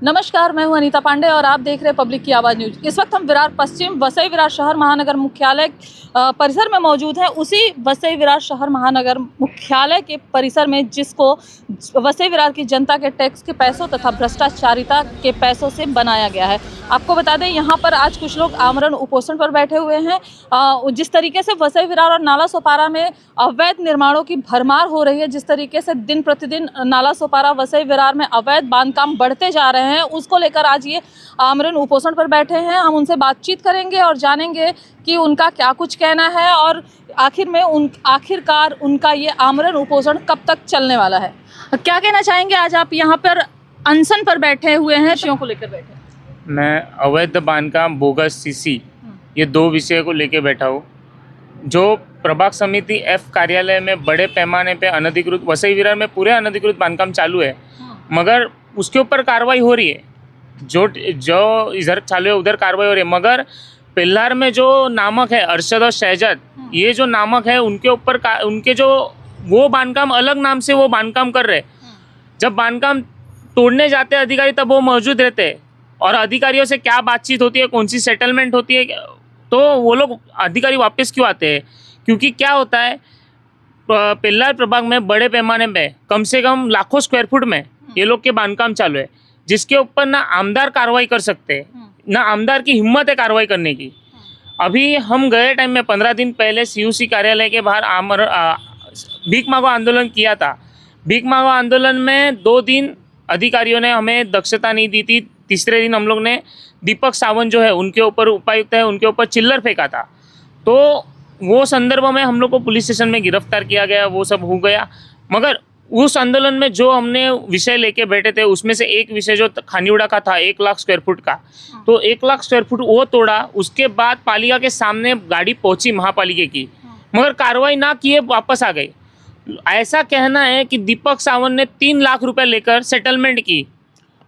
नमस्कार, मैं हूं अनीता पांडे और आप देख रहे हैं पब्लिक की आवाज़ न्यूज। इस वक्त हम विरार पश्चिम वसई विरार शहर महानगर मुख्यालय परिसर में मौजूद हैं। उसी वसई विरार शहर महानगर मुख्यालय के परिसर में जिसको वसई विरार की जनता के टैक्स के पैसों तथा भ्रष्टाचारिता के पैसों से बनाया गया है। आपको बता दें, यहाँ पर आज कुछ लोग आमरण उपोषण पर बैठे हुए हैं। जिस तरीके से वसई विरार और नाला सोपारा में अवैध निर्माणों की भरमार हो रही है, जिस तरीके से दिन प्रतिदिन नाला सोपारा वसई विरार में अवैध बांधकाम बढ़ते जा रहे हैं, उसको लेकर आज ये आमरण उपोषण पर बैठे हैं। हम उनसे बातचीत करेंगे और जानेंगे कि उनका क्या कुछ कहना है और आखिरकार उनका ये आमरण उपोषण कब तक चलने वाला है। क्या कहना चाहेंगे? आज आप यहाँ पर अनशन पर बैठे हुए हैं, विषयों को लेकर बैठे हैं। मैं अवैध बांधकाम, बोगस सीसी, ये दो विषय को लेकर बैठा हूँ। जो प्रभाग समिति F कार्यालय में बड़े पैमाने पे अनधिकृत, वसई विरार में पूरे अनधिकृत बांधकाम चालू है, मगर उसके ऊपर कार्रवाई हो रही है। जो इधर चालू है उधर कार्रवाई हो रही है, मगर पिल्लार में जो नामक है अरशद और शहजाद, ये जो नामक है उनके ऊपर उनके जो वो बांधकाम अलग नाम से वो बांधकाम कर रहे। जब बांधकाम तोड़ने जाते हैं अधिकारी तब वो मौजूद रहते हैं, और अधिकारियों से क्या बातचीत होती है, कौन सी सेटलमेंट होती है, तो वो लोग अधिकारी वापस क्यों आते हैं? क्योंकि क्या होता है, पिल्लार प्रभाग में बड़े पैमाने पे कम से कम लाखों स्क्वायर फुट में ये लोग के बांधकाम चालू है, जिसके ऊपर ना आमदार कार्रवाई कर सकते हैं, ना आमदार की हिम्मत है कार्रवाई करने की। अभी हम गए टाइम में 15 दिन पहले CUC कार्यालय के बाहर भीख मांगो आंदोलन किया था। भीख मांगो आंदोलन में 2 दिन अधिकारियों ने हमें दक्षता नहीं दी थी। तीसरे दिन हम लोग ने दीपक सावंत जो है उनके ऊपर, उपायुक्त है, उनके ऊपर चिल्लर फेंका था। तो वो संदर्भ में हम लोग को पुलिस स्टेशन में गिरफ्तार किया गया, वो सब हो गया। मगर उस आंदोलन में जो हमने विषय लेके बैठे थे, उसमें से एक विषय जो खानीवाड़ा का था 1 लाख स्क्वायर फुट का, तो 1 लाख स्क्वायर फुट वो तोड़ा। उसके बाद पालिका के सामने गाड़ी पहुंची महापालिका की, मगर कार्रवाई ना किए वापस आ गई। ऐसा कहना है कि दीपक सावंत ने 3 लाख रुपए लेकर सेटलमेंट की।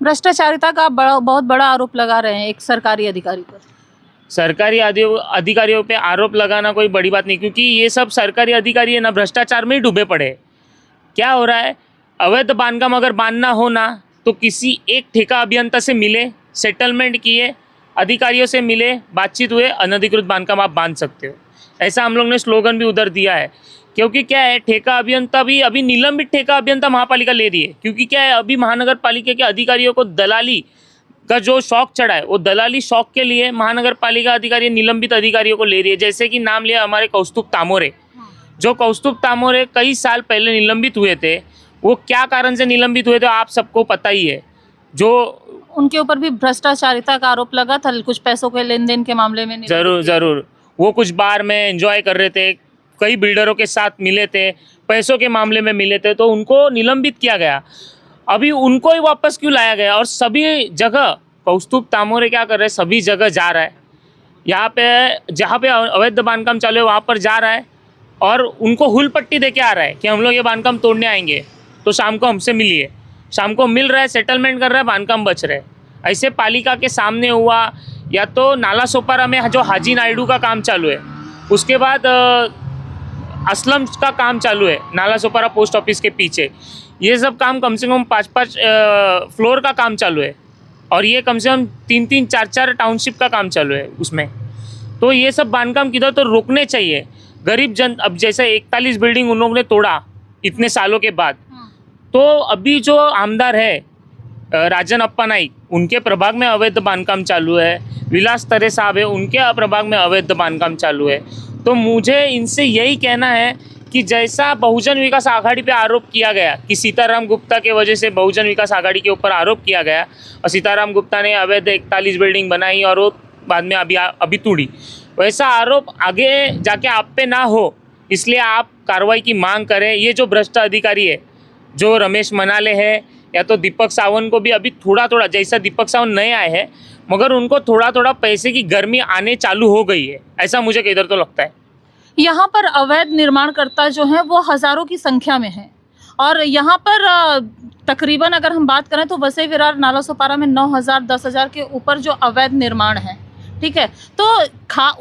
भ्रष्टाचारिता का बहुत बड़ा आरोप लगा रहे हैं एक सरकारी अधिकारी पर। सरकारी अधिकारियों पे आरोप लगाना कोई बड़ी बात नहीं, क्योंकि ये सब सरकारी अधिकारी है ना, भ्रष्टाचार में ही डूबे पड़े। क्या हो रहा है, अवैध बांधकाम अगर बांधना हो ना तो किसी एक ठेका अभियंता से मिले, सेटलमेंट किए, अधिकारियों से मिले, बातचीत हुए, अनधिकृत बांधकाम आप बांध सकते हो। ऐसा हम लोग ने स्लोगन भी उधर दिया है। क्योंकि क्या है, ठेका अभियंता भी अभी निलंबित ठेका अभियंता महापालिका ले रही है। क्योंकि क्या है, अभी महानगर पालिका के अधिकारियों को दलाली का जो शौक चढ़ा है, वो दलाली शौक के लिए महानगर पालिका अधिकारी निलंबित अधिकारियों को ले रही है। जैसे कि नाम लिया हमारे कौस्तुभ तामोरे। जो कौस्तुभ तामोरे कई साल पहले निलंबित हुए थे, वो क्या कारण से निलंबित हुए थे आप सबको पता ही है। जो उनके ऊपर भी भ्रष्टाचारिता का आरोप लगा था, कुछ पैसों के लेन देन के मामले में। जरूर वो कुछ बार में एंजॉय कर रहे थे, कई बिल्डरों के साथ मिले थे, पैसों के मामले में मिले थे, तो उनको निलंबित किया गया। अभी उनको ही वापस क्यों लाया गया? और सभी जगह कौस्तुभ तामोरे क्या कर रहे हैं, सभी जगह जा रहा है। यहाँ पे जहाँ पे अवैध बांधकाम चालू है वहाँ पर जा रहा है, और उनको हुल पट्टी दे के आ रहा है कि हम लोग ये बांधकाम तोड़ने आएंगे तो शाम को हमसे मिलिए। शाम को मिल रहा है, सेटलमेंट कर रहा है, बांधकाम बच रहे। ऐसे पालिका के सामने हुआ, या तो नाला सोपारा में जो हाजी नायडू का काम चालू है, उसके बाद असलम का काम चालू है नाला सोपारा पोस्ट ऑफिस के पीछे। ये सब काम कम से कम 5-5 फ्लोर का काम चालू है, और ये कम से कम 3-3, 4-4 टाउनशिप का काम चालू है उसमें। तो ये सब बांधकाम किधर तो रोकने चाहिए। गरीब जन, अब जैसे 41 बिल्डिंग उन लोगों ने तोड़ा इतने सालों के बाद, तो अभी जो आमदार है राजन अप्पा नाइक, उनके प्रभाग में अवैध बांधकाम चालू है। विलास तरे साहब है, उनके प्रभाग में अवैध बांधकाम चालू है। तो मुझे इनसे यही कहना है कि जैसा बहुजन विकास आघाड़ी पे आरोप किया गया कि सीताराम गुप्ता के वजह से बहुजन विकास आघाड़ी के ऊपर आरोप किया गया, और सीताराम गुप्ता ने अवैध 41 बिल्डिंग बनाई और वो बाद में अभी तोड़ी, वैसा आरोप आगे जाके आप पे ना हो, इसलिए आप कार्रवाई की मांग करें। ये जो भ्रष्ट अधिकारी है, जो रमेश मनाले है, या तो दीपक सावंत को भी अभी थोड़ा, जैसा दीपक सावंत नए आए हैं, मगर उनको थोड़ा पैसे की गर्मी आने चालू हो गई है, ऐसा मुझे किधर तो लगता है। यहाँ पर अवैध निर्माणकर्ता जो हैं वो हज़ारों की संख्या में हैं, और यहाँ पर तकरीबन अगर हम बात करें तो वसई विरार नाला सोपारा में 9,000 10,000 के ऊपर जो अवैध निर्माण है, ठीक है, तो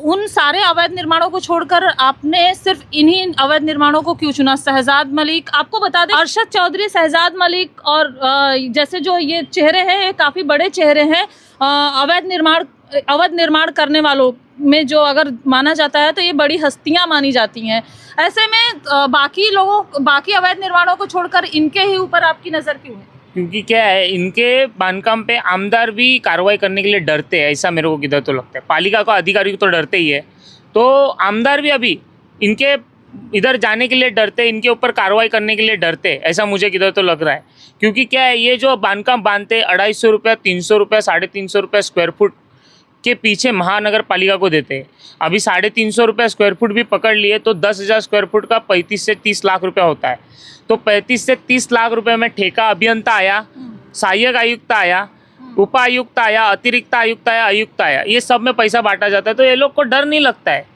उन सारे अवैध निर्माणों को छोड़कर आपने सिर्फ इन्हीं अवैध निर्माणों को क्यों चुना? शहजाद मलिक, आपको बता दें अरशद चौधरी, शहजाद मलिक और जैसे जो ये चेहरे हैं, ये काफ़ी बड़े चेहरे हैं अवैध निर्माण करने वालों में, जो अगर माना जाता है तो ये बड़ी हस्तियां मानी जाती हैं। ऐसे में बाकी अवैध निर्माणों को छोड़कर इनके ही ऊपर आपकी नज़र क्यों है? क्योंकि क्या है, इनके बांधकाम पे आमदार भी कार्रवाई करने के लिए डरते हैं, ऐसा मेरे को किधर तो लगता है। पालिका का अधिकारी तो डरते ही है, तो आमदार भी अभी इनके इधर जाने के लिए डरते, इनके ऊपर कार्रवाई करने के लिए डरते, ऐसा मुझे किधर तो लग रहा है। क्योंकि क्या है, ये जो बांधकाम बांधते 250 रुपया, 300 रुपया, 350 रुपया स्क्वायर फुट के पीछे महानगर पालिका को देते हैं। अभी 350 रुपया स्क्वायर फुट भी पकड़ लिए तो 10,000 स्क्वायर फुट का 35 से 30 लाख रुपया होता है। तो 35 से 30 लाख रुपए में ठेका अभियंता आया, सहायक आयुक्त आया, उपायुक्त आया, अतिरिक्त आयुक्त आया, आयुक्त आया, ये सब में पैसा बांटा जाता है। तो ये लोग को डर नहीं लगता है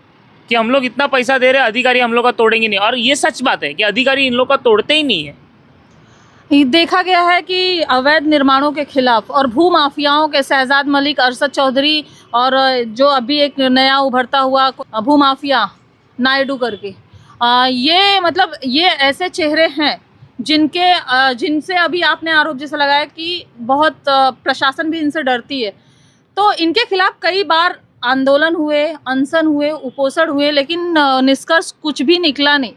कि हम लोग इतना पैसा दे रहे हैं, अधिकारी हम लोग का तोड़ेंगे नहीं। और ये सच बात है कि अधिकारी इन लोग का तोड़ते ही नहीं है। देखा गया है कि अवैध निर्माणों के खिलाफ और भू माफियाओं के शहजाद मलिक, अरशद चौधरी और जो अभी एक नया उभरता हुआ भू माफिया नायडू करके, ये ऐसे चेहरे हैं जिनसे अभी आपने आरोप जैसा लगाया कि बहुत प्रशासन भी इनसे डरती है। तो इनके खिलाफ कई बार आंदोलन हुए, अनशन हुए, उपोषण हुए, लेकिन निष्कर्ष कुछ भी निकला नहीं।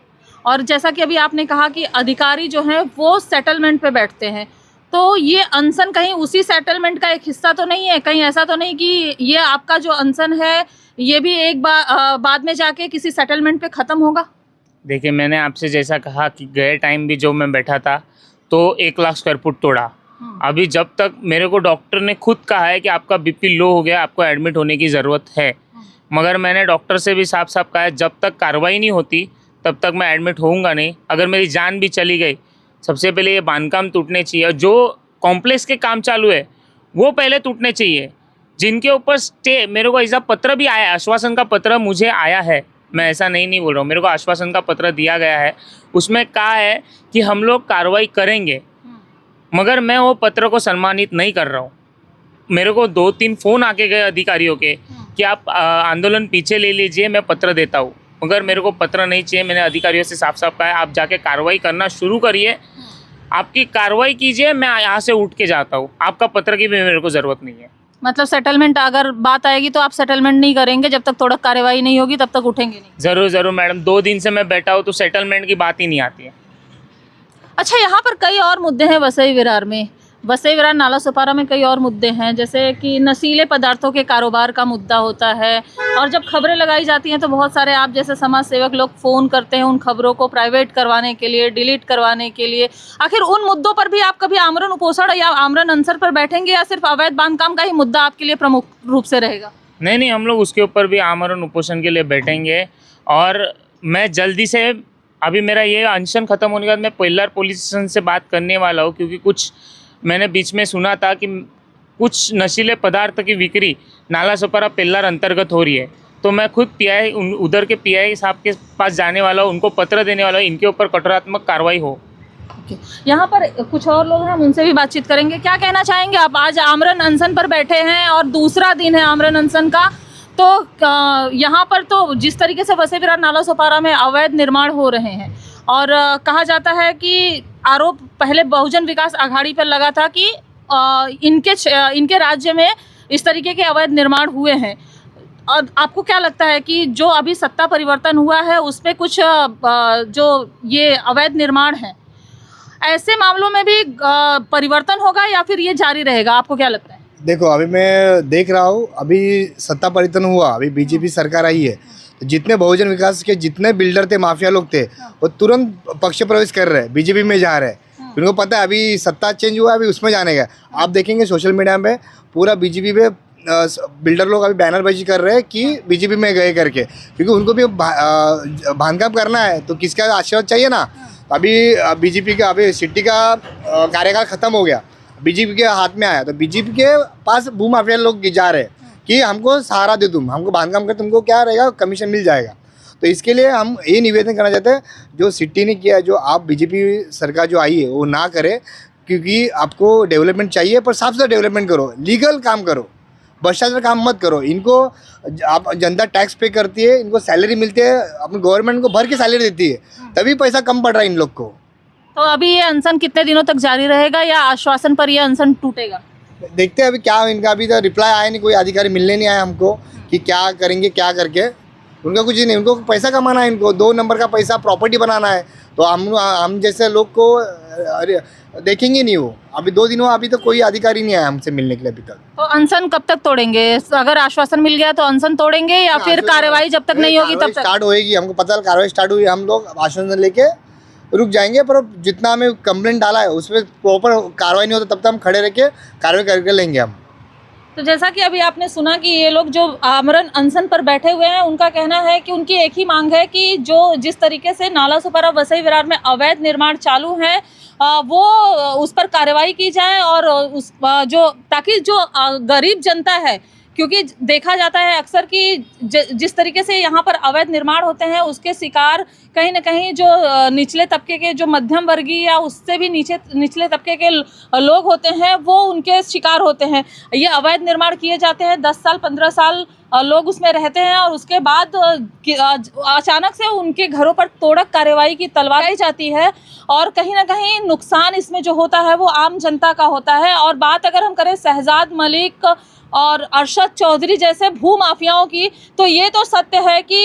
और जैसा कि अभी आपने कहा कि अधिकारी जो हैं वो सेटलमेंट पे बैठते हैं, तो ये अनशन कहीं उसी सेटलमेंट का एक हिस्सा तो नहीं है? कहीं ऐसा तो नहीं कि ये आपका जो अनशन है ये भी एक बाद में जाके किसी सेटलमेंट पे ख़त्म होगा? देखिए, मैंने आपसे जैसा कहा कि गए टाइम भी जो मैं बैठा था तो 1 लाख स्क्वायर फुट तोड़ा। अभी जब तक मेरे को डॉक्टर ने खुद कहा है कि आपका बीपी लो हो गया, आपको एडमिट होने की ज़रूरत है, मगर मैंने डॉक्टर से भी साफ साफ कहा है जब तक कार्रवाई नहीं होती तब तक मैं एडमिट होऊंगा नहीं। अगर मेरी जान भी चली गई, सबसे पहले ये बांधकाम टूटने चाहिए और जो कॉम्प्लेक्स के काम चालू है वो पहले टूटने चाहिए। जिनके ऊपर स्टे, मेरे को ऐसा पत्र भी आया है, आश्वासन का पत्र मुझे आया है, मैं ऐसा नहीं बोल रहा हूँ, मेरे को आश्वासन का पत्र दिया गया है। उसमें कहा है कि हम लोग कार्रवाई करेंगे, मगर मैं वो पत्र को सम्मानित नहीं कर रहा हूँ। मेरे को 2-3 फ़ोन आके गए अधिकारियों के कि आप आंदोलन पीछे ले लीजिए, मैं पत्र देता हूँ, मगर मेरे को पत्र नहीं चाहिए। मैंने अधिकारियों से साफ साफ कहा है आप जाके कार्रवाई करना शुरू करिए, आपकी कार्रवाई कीजिए, मैं यहाँ से उठ के जाता हूँ, आपका पत्र की भी मेरे को ज़रूरत नहीं है। मतलब सेटलमेंट अगर बात आएगी तो आप सेटलमेंट नहीं करेंगे, जब तक तोड़क कार्रवाई नहीं होगी तब तक उठेंगे नहीं? ज़रूर मैडम, 2 दिन से मैं बैठा हूँ तो सेटलमेंट की बात ही नहीं आती है। अच्छा, यहाँ पर कई और मुद्दे हैं वसई विरार में, वसई विरार नाला सुपारा में कई और मुद्दे हैं, जैसे कि नशीले पदार्थों के कारोबार का मुद्दा होता है। और जब खबरें लगाई जाती हैं तो बहुत सारे आप जैसे समाज सेवक लोग फ़ोन करते हैं उन खबरों को प्राइवेट करवाने के लिए, डिलीट करवाने के लिए। आखिर उन मुद्दों पर भी आप कभी आमरण उपोषण या आमरण अनशन पर बैठेंगे, या सिर्फ अवैध बांधकाम का ही मुद्दा आपके लिए प्रमुख रूप से रहेगा? नहीं, हम लोग उसके ऊपर भी आमरण उपोषण के लिए बैठेंगे। और मैं जल्दी से, अभी मेरा ये अनशन ख़त्म होने के बाद मैं पिल्लर पुलिस स्टेशन से बात करने वाला हूँ, क्योंकि कुछ मैंने बीच में सुना था कि कुछ नशीले पदार्थ की बिक्री नाला सुपारा पिल्लर अंतर्गत हो रही है। तो मैं खुद पीआई उधर के पीआई साहब के पास जाने वाला हूँ, उनको पत्र देने वाला हूँ, इनके ऊपर कठोरात्मक कार्रवाई हो। यहाँ पर कुछ और लोग हैं, हम उनसे भी बातचीत करेंगे। क्या कहना चाहेंगे आप? आज आमरण अनशन पर बैठे हैं और दूसरा दिन है आमरण अनशन का, तो यहाँ पर तो जिस तरीके से वसई विरार नाला सुपारा में अवैध निर्माण हो रहे हैं और कहा जाता है कि आरोप पहले बहुजन विकास आघाड़ी पर लगा था कि इनके राज्य में इस तरीके के अवैध निर्माण हुए हैं। और आपको क्या लगता है कि जो अभी सत्ता परिवर्तन हुआ है उसमें कुछ जो ये अवैध निर्माण है, ऐसे मामलों में भी परिवर्तन होगा या फिर ये जारी रहेगा? आपको क्या लगता है? देखो, अभी मैं देख रहा हूँ, अभी सत्ता परिवर्तन हुआ, अभी बीजेपी सरकार आई है, तो जितने बहुजन विकास के जितने बिल्डर थे, माफिया लोग थे, वो तुरंत पक्ष प्रवेश कर रहे हैं, बीजेपी में जा रहे हैं। उनको पता है अभी सत्ता चेंज हुआ है, अभी उसमें जाने का। आप देखेंगे सोशल मीडिया में पूरा बीजेपी पे बिल्डर लोग अभी बैनरबाजी कर रहे हैं कि बीजेपी में गए करके, क्योंकि उनको भी बांधकाम करना है तो किसका आशीर्वाद चाहिए ना। अभी बीजेपी का अभी सिटी का कार्यकाल खत्म हो गया, बीजेपी के हाथ में आया, तो बीजेपी के पास भू माफिया लोग जा रहे हैं कि हमको सहारा दे, तुम हमको बांधकाम कर, तुमको क्या रहेगा, कमीशन मिल जाएगा। तो इसके लिए हम ये निवेदन करना चाहते हैं, जो सिटी ने किया, जो आप बीजेपी सरकार जो आई है वो ना करे, क्योंकि आपको डेवलपमेंट चाहिए, पर साफ सुथरा डेवलपमेंट करो, लीगल काम करो। भ्रष्टाचार काम मत करो। इनको आप जनता टैक्स पे करती है, इनको सैलरी मिलती है, अपनी गवर्नमेंट को भर के सैलरी देती है, तभी पैसा कम पड़ रहा है इन लोग को। तो अभी ये अनशन कितने दिनों तक जारी रहेगा या आश्वासन पर ये अनशन टूटेगा? देखते हैं अभी क्या इनका, अभी तो रिप्लाई आया नहीं, कोई अधिकारी मिलने नहीं आया हमको कि क्या करेंगे क्या करके। उनका कुछ नहीं, उनको पैसा कमाना है, इनको 2 नंबर का पैसा प्रॉपर्टी बनाना है। तो हम जैसे लोग को अरे देखेंगे नहीं वो। अभी 2 दिन हुआ, अभी तो कोई अधिकारी नहीं आया हमसे मिलने के लिए अभी तक। तो अनशन कब तक तोड़ेंगे? अगर आश्वासन मिल गया तो अनशन तोड़ेंगे या फिर कार्रवाई जब तक नहीं होगी तब तक? स्टार्ट होएगी, हमको पता है कार्रवाई स्टार्ट हुई, हम लोग आश्वासन लेके रुक जाएंगे, पर जितना हमें कंप्लेंट डाला है उस पर प्रॉपर कार्रवाई नहीं होता तब तक हम खड़े रह के कार्रवाई करके लेंगे हम। तो जैसा कि अभी आपने सुना कि ये लोग जो आमरण अनशन पर बैठे हुए हैं, उनका कहना है कि उनकी एक ही मांग है कि जो जिस तरीके से नाला सुपारा वसई विरार में अवैध निर्माण चालू है वो उस पर कार्रवाई की जाए और उस जो ताकि जो गरीब जनता है, क्योंकि देखा जाता है अक्सर कि जिस तरीके से यहाँ पर अवैध निर्माण होते हैं उसके शिकार कहीं ना कहीं जो निचले तबके के, जो मध्यम वर्गीय या उससे भी निचले तबके के लोग होते हैं वो उनके शिकार होते हैं। ये अवैध निर्माण किए जाते हैं, 10 साल 15 साल लोग उसमें रहते हैं और उसके बाद अचानक से उनके घरों पर तोड़क कार्रवाई की तलवार लगाई जाती है और कहीं ना कहीं नुकसान इसमें जो होता है वो आम जनता का होता है। और बात अगर हम करें शहजाद मलिक और अरशद चौधरी जैसे भूमाफियाओं की, तो ये तो सत्य है कि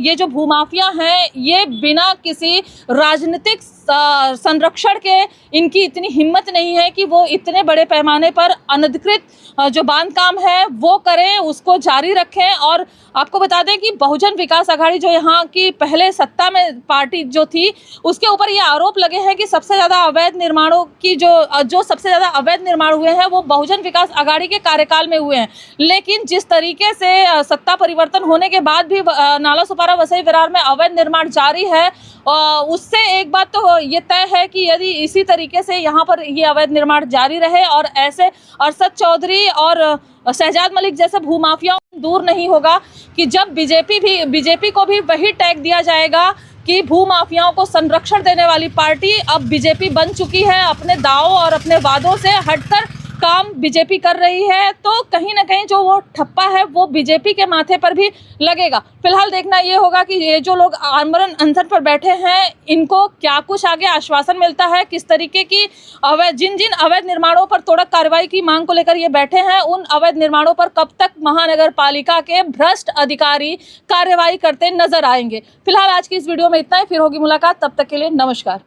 ये जो भूमाफिया हैं ये बिना किसी राजनीतिक संरक्षण के इनकी इतनी हिम्मत नहीं है कि वो इतने बड़े पैमाने पर अनधिकृत जो बांध काम है वो करें, उसको जारी रखें। और आपको बता दें कि बहुजन विकास आघाड़ी जो यहाँ की पहले सत्ता में पार्टी जो थी उसके ऊपर ये आरोप लगे हैं कि सबसे ज़्यादा अवैध निर्माणों की जो सबसे ज़्यादा अवैध निर्माण हुए हैं वो बहुजन विकास आघाड़ी के कार्यकाल में हुए हैं। लेकिन जिस तरीके से सत्ता परिवर्तन होने के बाद भी नाला सुपारा वसई विरार में अवैध निर्माण जारी है, उससे एक बात तो ये तय है कि यदि इसी तरीके से यहाँ पर ये अवैध निर्माण जारी रहे और ऐसे अरशद चौधरी और शहजाद मलिक जैसे भूमाफियाओं दूर नहीं होगा कि जब बीजेपी को भी वही टैग दिया जाएगा कि भूमाफियाओं को संरक्षण देने वाली पार्टी अब बीजेपी बन चुकी है, अपने दावों और अपने वादों से हटकर काम बीजेपी कर रही है, तो कहीं ना कहीं जो वो ठप्पा है वो बीजेपी के माथे पर भी लगेगा। फिलहाल देखना ये होगा कि ये जो लोग आमरण अनशन पर बैठे हैं इनको क्या कुछ आगे आश्वासन मिलता है, किस तरीके की जिन अवैध निर्माणों पर तोड़क कार्रवाई की मांग को लेकर ये बैठे हैं उन अवैध निर्माणों पर कब तक महानगर पालिका के भ्रष्ट अधिकारी कार्रवाई करते नजर आएंगे। फिलहाल आज की इस वीडियो में इतना ही, फिर होगी मुलाकात, तब तक के लिए नमस्कार।